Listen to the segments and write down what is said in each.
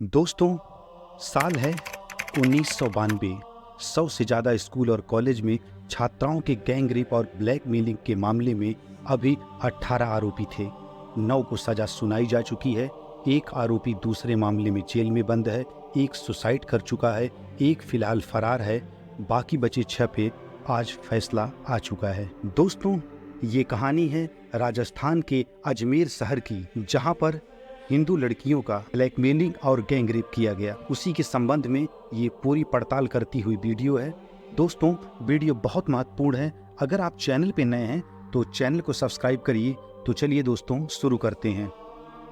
दोस्तों, साल है 1992। 100 से ज़्यादा स्कूल और कॉलेज में छात्राओं के गैंग रेप और ब्लैकमेलिंग के मामले में अभी 18 आरोपी थे। 9 को सज़ा सुनाई जा चुकी है। एक आरोपी दूसरे मामले में जेल में बंद है, एक सुसाइड कर चुका है, एक फिलहाल फरार है, बाकी बचे 6 पे आज फैसला आ चुका है। दोस्तों, ये कहानी है राजस्थान के अजमेर शहर की, जहाँ पर हिंदू लड़कियों का ब्लैकमेलिंग और गैंग रेप किया गया। उसी के संबंध में ये पूरी पड़ताल करती हुई वीडियो है। दोस्तों, वीडियो बहुत महत्वपूर्ण है। अगर आप चैनल पे नए हैं तो चैनल को सब्सक्राइब करिए। तो चलिए दोस्तों, शुरू करते हैं।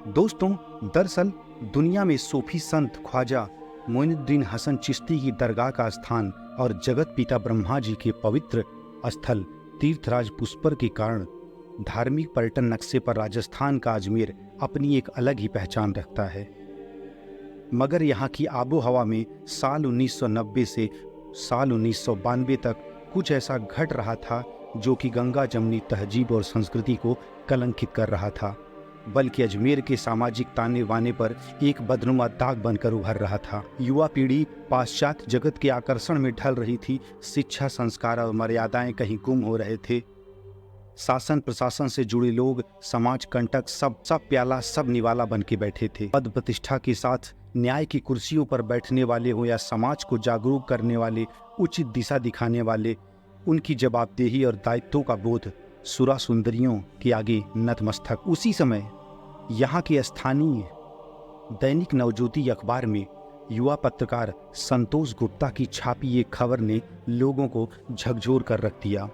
दोस्तों, दरअसल दुनिया में सूफी संत ख्वाजा मोइनुद्दीन हसन चिश्ती की दरगाह का स्थान और जगत पिता ब्रह्मा जी के पवित्र स्थल तीर्थराज पुष्कर के कारण धार्मिक पर्यटन नक्शे पर राजस्थान का अजमेर अपनी एक अलग ही पहचान रखता है। मगर यहाँ की आबो हवा में साल 1990 से साल 1992 तक कुछ ऐसा घट रहा था जो कि गंगा जमनी तहजीब और संस्कृति को कलंकित कर रहा था, बल्कि अजमेर के सामाजिक ताने बाने पर एक बदनुमा दाग बनकर उभर रहा था। युवा पीढ़ी पाश्चात्य जगत के आकर्षण में ढल रही थी। शिक्षा, संस्कार और मर्यादाएं कहीं गुम हो रहे थे। शासन प्रशासन से जुड़े लोग समाज कंटक सब प्याला सब निवाला बन के बैठे थे। पद प्रतिष्ठा के साथ न्याय की कुर्सियों पर बैठने वाले हो या समाज को जागरूक करने वाले, उचित दिशा दिखाने वाले, उनकी जवाबदेही और दायित्वों का बोध सुरा सुंदरियों के आगे नतमस्तक। उसी समय यहाँ के स्थानीय दैनिक नवज्योति अखबार में युवा पत्रकार संतोष गुप्ता की छापी एक खबर ने लोगों को झकझोर कर रख दिया।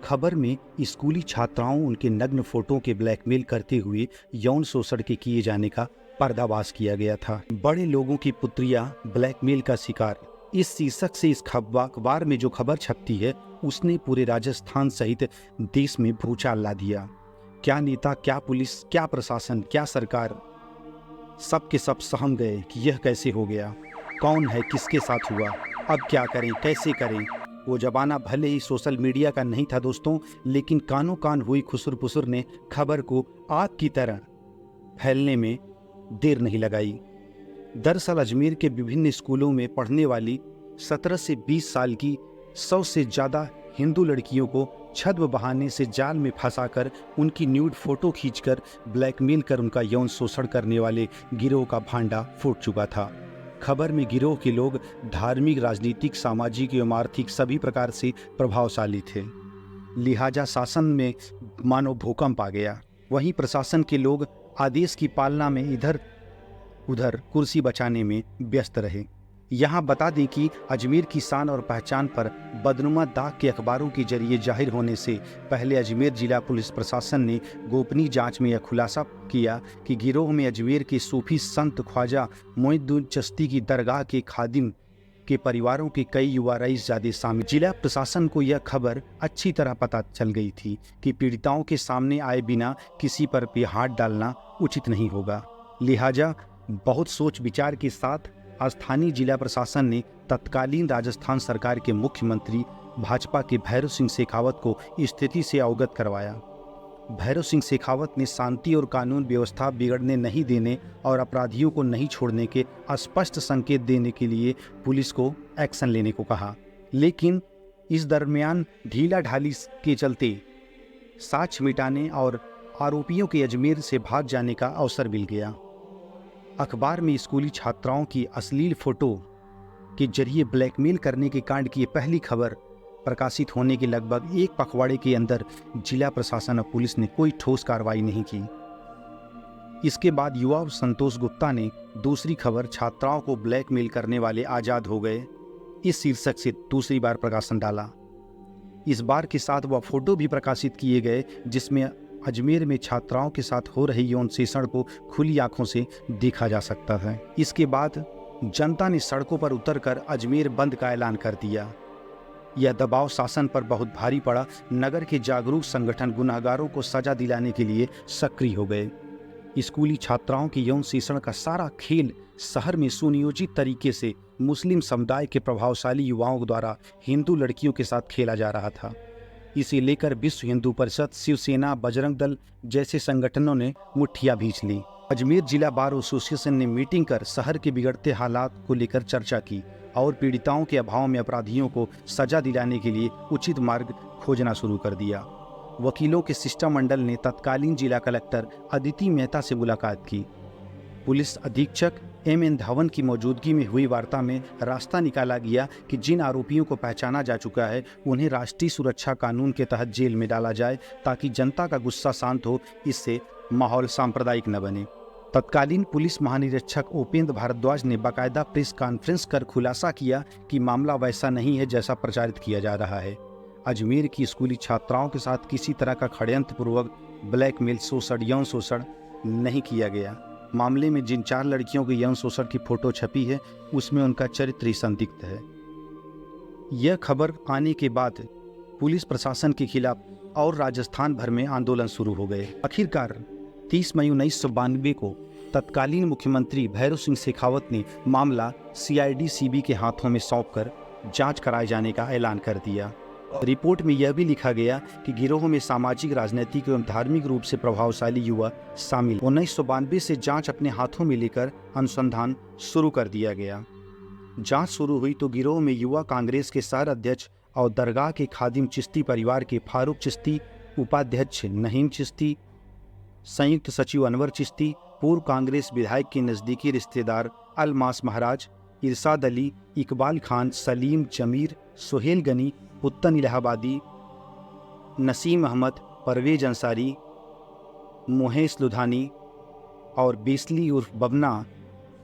खबर में स्कूली छात्राओं उनके नग्न फोटो के ब्लैकमेल करते हुए यौन शोषण के किए जाने का पर्दाफाश किया गया था। बड़े लोगों की पुत्रियां ब्लैकमेल का शिकार। इस शीर्षक से इस अखबार में जो खबर छपती है उसने पूरे राजस्थान सहित देश में भूचाल ला दिया। क्या नेता, क्या पुलिस, क्या प्रशासन, क्या सरकार, सब के सब सहम गए कि यह कैसे हो गया, कौन है, किसके साथ हुआ, अब क्या करें, कैसे करें। वो जमाना भले ही सोशल मीडिया का नहीं था दोस्तों, लेकिन कानों कान हुई खुसुर पुसुर ने खबर को आग की तरह फैलने में देर नहीं लगाई। दरअसल अजमेर के विभिन्न स्कूलों में पढ़ने वाली 17 से 20 साल की 100 से ज़्यादा हिंदू लड़कियों को छद्म बहाने से जाल में फंसाकर उनकी न्यूड फोटो खींचकर ब्लैकमेल कर उनका यौन शोषण करने वाले गिरोह का भांडा फूट चुका था। खबर में गिरोह के लोग धार्मिक, राजनीतिक, सामाजिक एवं आर्थिक सभी प्रकार से प्रभावशाली थे। लिहाजा शासन में मानो भूकंप आ गया। वहीं प्रशासन के लोग आदेश की पालना में इधर उधर कुर्सी बचाने में व्यस्त रहे। यहाँ बता दें कि अजमेर की शान और पहचान पर बदनुमा दाग के अखबारों के जरिए जाहिर होने से पहले अजमेर जिला पुलिस प्रशासन ने गोपनीय जांच में यह खुलासा किया कि गिरोह में अजमेर के सूफी संत ख्वाजा मोइनुद्दीन चिश्ती की दरगाह के खादिम के परिवारों के कई युवा रईसजादे शामिल। जिला प्रशासन को यह खबर अच्छी तरह पता चल गई थी कि पीड़िताओं के सामने आए बिना किसी पर भी हाथ डालना उचित नहीं होगा। लिहाजा बहुत सोच विचार के साथ स्थानीय जिला प्रशासन ने तत्कालीन राजस्थान सरकार के मुख्यमंत्री भाजपा के भैरव सिंह शेखावत को स्थिति से अवगत करवाया। भैरव सिंह शेखावत ने शांति और कानून व्यवस्था बिगड़ने नहीं देने और अपराधियों को नहीं छोड़ने के स्पष्ट संकेत देने के लिए पुलिस को एक्शन लेने को कहा। लेकिन इस दरमियान ढीला ढाली के चलते साक्ष्य मिटाने और आरोपियों के अजमेर से भाग जाने का अवसर मिल गया। अखबार में स्कूली छात्राओं की अश्लील फोटो के जरिए ब्लैकमेल करने के कांड की पहली खबर प्रकाशित होने के लगभग एक पखवाड़े के अंदर जिला प्रशासन और पुलिस ने कोई ठोस कार्रवाई नहीं की। इसके बाद युवा संतोष गुप्ता ने दूसरी खबर छात्राओं को ब्लैकमेल करने वाले आज़ाद हो गए इस शीर्षक से दूसरी बार प्रकाशन डाला। इस बार के साथ वह फोटो भी प्रकाशित किए गए जिसमें अजमेर में छात्राओं के साथ हो रहे यौन शोषण को खुली आंखों से देखा जा सकता है। इसके बाद जनता ने सड़कों पर उतरकर अजमेर बंद का ऐलान कर दिया। यह दबाव शासन पर बहुत भारी पड़ा। नगर के जागरूक संगठन गुनहगारों को सजा दिलाने के लिए सक्रिय हो गए। स्कूली छात्राओं के यौन शोषण का सारा खेल शहर में सुनियोजित तरीके से मुस्लिम समुदाय के प्रभावशाली युवाओं द्वारा हिंदू लड़कियों के साथ खेला जा रहा था। इसे लेकर विश्व हिंदू परिषद, शिवसेना, बजरंग दल जैसे संगठनों ने मुठ्ठियां भींच ली। अजमेर जिला बार एसोसिएशन ने मीटिंग कर शहर के बिगड़ते हालात को लेकर चर्चा की और पीड़िताओं के अभाव में अपराधियों को सजा दिलाने के लिए उचित मार्ग खोजना शुरू कर दिया। वकीलों के शिष्टमंडल ने तत्कालीन जिला कलेक्टर अदिति मेहता से मुलाकात की। पुलिस अधीक्षक एम धवन की मौजूदगी में हुई वार्ता में रास्ता निकाला गया कि जिन आरोपियों को पहचाना जा चुका है उन्हें राष्ट्रीय सुरक्षा कानून के तहत जेल में डाला जाए ताकि जनता का गुस्सा शांत हो, इससे माहौल सांप्रदायिक न बने। तत्कालीन पुलिस महानिरीक्षक उपेंद्र भारद्वाज ने बाकायदा प्रेस कॉन्फ्रेंस कर खुलासा किया कि मामला वैसा नहीं है जैसा प्रचारित किया जा रहा है। अजमेर की स्कूली छात्राओं के साथ किसी तरह का षड्यंत्रपूर्वक ब्लैकमेल, शोषण, यौन शोषण नहीं किया गया। मामले में जिन 4 लड़कियों के यौन शोषण की फोटो छपी है उसमें उनका चरित्र ही संदिग्ध है। यह खबर आने के बाद पुलिस प्रशासन के खिलाफ और राजस्थान भर में आंदोलन शुरू हो गए। आखिरकार 30 मई 1992 को तत्कालीन मुख्यमंत्री भैरव सिंह शेखावत ने मामला CID CB के हाथों में सौंपकर जांच कराए जाने का ऐलान कर दिया। रिपोर्ट में यह भी लिखा गया कि गिरोह में सामाजिक, राजनीतिक एवं धार्मिक रूप से प्रभावशाली युवा शामिल। 1992 से जांच अपने हाथों में लेकर अनुसंधान शुरू कर दिया गया। जांच शुरू हुई तो गिरोह में युवा कांग्रेस के शहर अध्यक्ष और दरगाह के खादिम चिश्ती परिवार के फारूक चिश्ती, उपाध्यक्ष नहीम चिश्ती, संयुक्त सचिव अनवर चिश्ती, पूर्व कांग्रेस विधायक के नज़दीकी रिश्तेदार अलमास महाराज, इरशाद अली, इकबाल खान, सलीम, जमीर, सोहेल गनी, पुत्तन इलाहाबादी, नसीम अहमद, परवेज अंसारी, मोहेश लुधानी और बेसली उर्फ बबना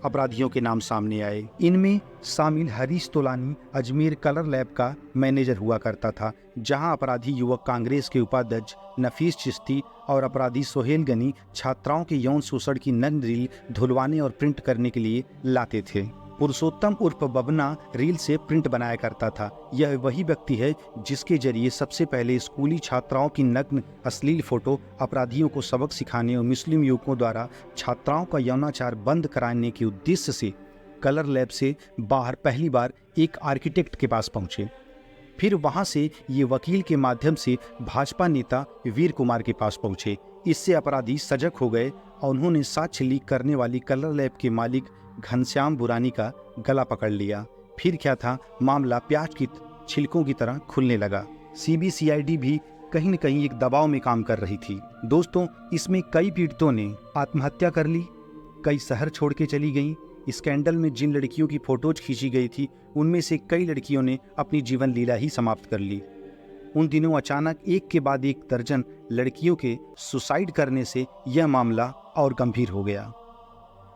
अपराधियों के नाम सामने आए। इनमें शामिल हरीश तोलानी अजमेर कलर लैब का मैनेजर हुआ करता था, जहां अपराधी युवक कांग्रेस के उपाध्यक्ष नफीस चिश्ती और अपराधी सोहेल गनी छात्राओं के यौन शोषण की नग्न रील धुलवाने और प्रिंट करने के लिए लाते थे। पुरुषोत्तम उर्फ बबना रील से प्रिंट बनाया करता था। यह वही व्यक्ति है जिसके जरिए सबसे पहले स्कूली छात्राओं की नग्न अश्लील फोटो अपराधियों को सबक सिखाने और मुस्लिम युवकों द्वारा छात्राओं का यौनाचार बंद कराने के उद्देश्य से कलर लैब से बाहर पहली बार एक आर्किटेक्ट के पास पहुंचे। फिर वहां से ये वकील के माध्यम से भाजपा नेता वीर कुमार के पास पहुंचे। इससे अपराधी सजग हो गए और उन्होंने साक्ष्य लीक करने वाली कलर लैब के मालिक घनश्याम बुरानी का गला पकड़ लिया। फिर क्या था, मामला प्याज की छिलकों की तरह खुलने लगा। CID भी कहीं न कहीं एक दबाव में काम कर रही थी। दोस्तों, इसमें कई पीड़ितों ने आत्महत्या कर ली, कई शहर छोड़ के चली गईं। स्कैंडल में जिन लड़कियों की फोटोज खींची गई थी उनमें से कई लड़कियों ने अपनी जीवन लीला ही समाप्त कर ली। उन दिनों अचानक एक के बाद एक दर्जन लड़कियों के सुसाइड करने से यह मामला और गंभीर हो गया।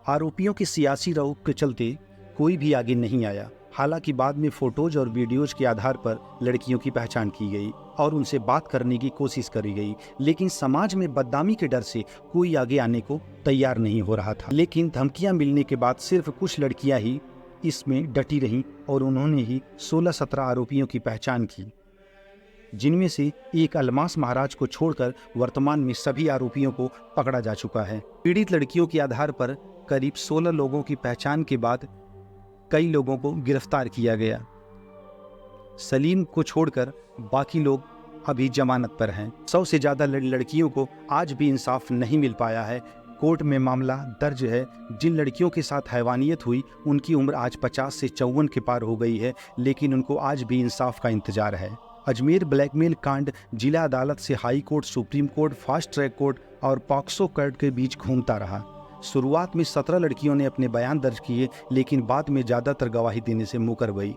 आरोपियों के सियासी रौब के चलते कोई भी आगे नहीं आया। हालांकि बाद में फोटोज और वीडियोज के आधार पर लड़कियों की पहचान की गई और उनसे बात करने की कोशिश करी गई, लेकिन समाज में बदनामी के डर से कोई आगे आने को तैयार नहीं हो रहा था। लेकिन धमकियां मिलने के बाद सिर्फ कुछ लड़कियां ही इसमें डटी रहीं और उन्होंने ही 16-17 आरोपियों की पहचान की, जिनमें से एक अलमास महाराज को छोड़कर वर्तमान में सभी आरोपियों को पकड़ा जा चुका है। पीड़ित लड़कियों के आधार पर करीब 16 लोगों की पहचान के बाद कई लोगों को गिरफ्तार किया गया। सलीम को छोड़कर बाकी लोग अभी जमानत पर हैं। 100 से ज़्यादा लड़कियों को आज भी इंसाफ नहीं मिल पाया है। कोर्ट में मामला दर्ज है। जिन लड़कियों के साथ हैवानियत हुई उनकी उम्र आज 50 से 54 के पार हो गई है, लेकिन उनको आज भी इंसाफ का इंतजार है। अजमेर ब्लैकमेल कांड जिला अदालत से high court, supreme court, fast track court और पॉक्सो कोर्ट के बीच घूमता रहा। शुरुआत में 17 लड़कियों ने अपने बयान दर्ज किए, लेकिन बाद में ज़्यादातर गवाही देने से मुकर गई।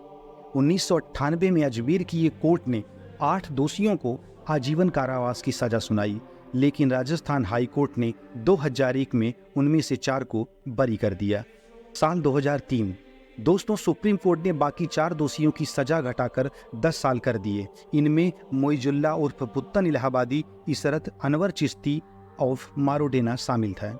1998 में अजमेर की एक कोर्ट ने 8 दोषियों को आजीवन कारावास की सजा सुनाई, लेकिन राजस्थान हाई कोर्ट ने 2001 में उनमें से 4 को बरी कर दिया। साल 2003 दोस्तों, सुप्रीम कोर्ट ने बाकी 4 दोषियों की सजा घटाकर 10 साल कर दिए। इनमें मोइजुल्ला उर्फ पुत्तन इलाहाबादी, इसरत, अनवर चिश्ती और मारोडेना शामिल था।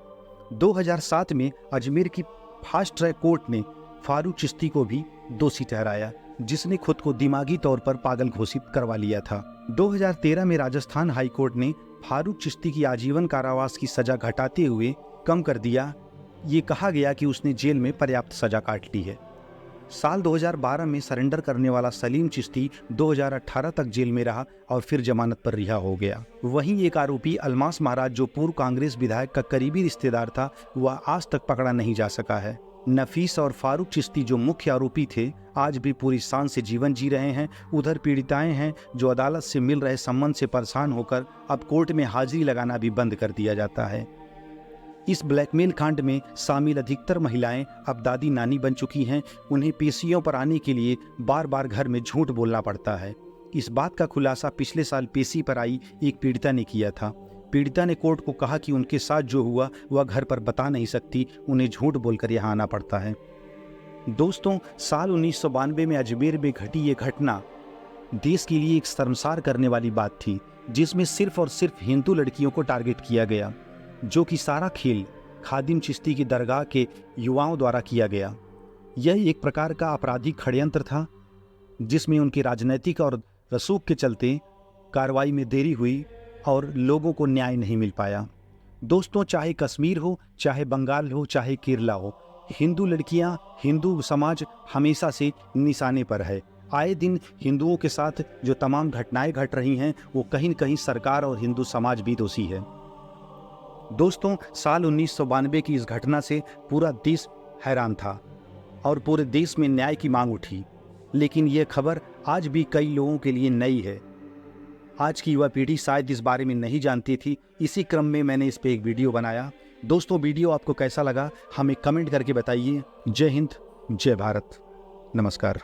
2007 में अजमेर की फास्ट ट्रैक कोर्ट ने फारूक चिश्ती को भी दोषी ठहराया, जिसने खुद को दिमागी तौर पर पागल घोषित करवा लिया था। 2013 में राजस्थान हाई कोर्ट ने फारूक चिश्ती की आजीवन कारावास की सजा घटाते हुए कम कर दिया। ये कहा गया कि उसने जेल में पर्याप्त सजा काट ली है। साल 2012 में सरेंडर करने वाला सलीम चिश्ती 2018 तक जेल में रहा और फिर जमानत पर रिहा हो गया। वहीं एक आरोपी अलमास महाराज, जो पूर्व कांग्रेस विधायक का करीबी रिश्तेदार था, वह आज तक पकड़ा नहीं जा सका है। नफीस और फारूक चिश्ती, जो मुख्य आरोपी थे, आज भी पूरी शान से जीवन जी रहे हैं। उधर पीड़िताएं हैं जो अदालत से मिल रहे सम्मन से परेशान होकर अब कोर्ट में हाजिरी लगाना भी बंद कर दिया जाता है। इस ब्लैकमेल कांड में शामिल अधिकतर महिलाएं अब दादी नानी बन चुकी हैं। उन्हें पेशियों पर आने के लिए बार बार घर में झूठ बोलना पड़ता है। इस बात का खुलासा पिछले साल पेशी पर आई एक पीड़िता ने किया था। पीड़िता ने कोर्ट को कहा कि उनके साथ जो हुआ वह घर पर बता नहीं सकती, उन्हें झूठ बोलकर यहाँ आना पड़ता है। दोस्तों, साल 1992 में अजमेर में घटी ये घटना देश के लिए एक शर्मसार करने वाली बात थी, जिसमें सिर्फ और सिर्फ हिंदू लड़कियों को टारगेट किया गया, जो कि सारा खेल खादिम चिश्ती की दरगाह के युवाओं द्वारा किया गया। यह एक प्रकार का आपराधिक षड्यंत्र था, जिसमें उनके राजनीतिक और रसूख के चलते कार्रवाई में देरी हुई और लोगों को न्याय नहीं मिल पाया। दोस्तों, चाहे कश्मीर हो, चाहे बंगाल हो, चाहे केरला हो, हिंदू लड़कियां, हिंदू समाज हमेशा से निशाने पर है। आए दिन हिंदुओं के साथ जो तमाम घटनाएं घट रही हैं, वो कहीं न कहीं सरकार और हिंदू समाज भी दोषी है। दोस्तों, साल 1992 की इस घटना से पूरा देश हैरान था और पूरे देश में न्याय की मांग उठी। लेकिन यह खबर आज भी कई लोगों के लिए नई है। आज की युवा पीढ़ी शायद इस बारे में नहीं जानती थी। इसी क्रम में मैंने इस पे एक वीडियो बनाया। दोस्तों, वीडियो आपको कैसा लगा हमें कमेंट करके बताइए। जय हिंद, जय भारत, नमस्कार।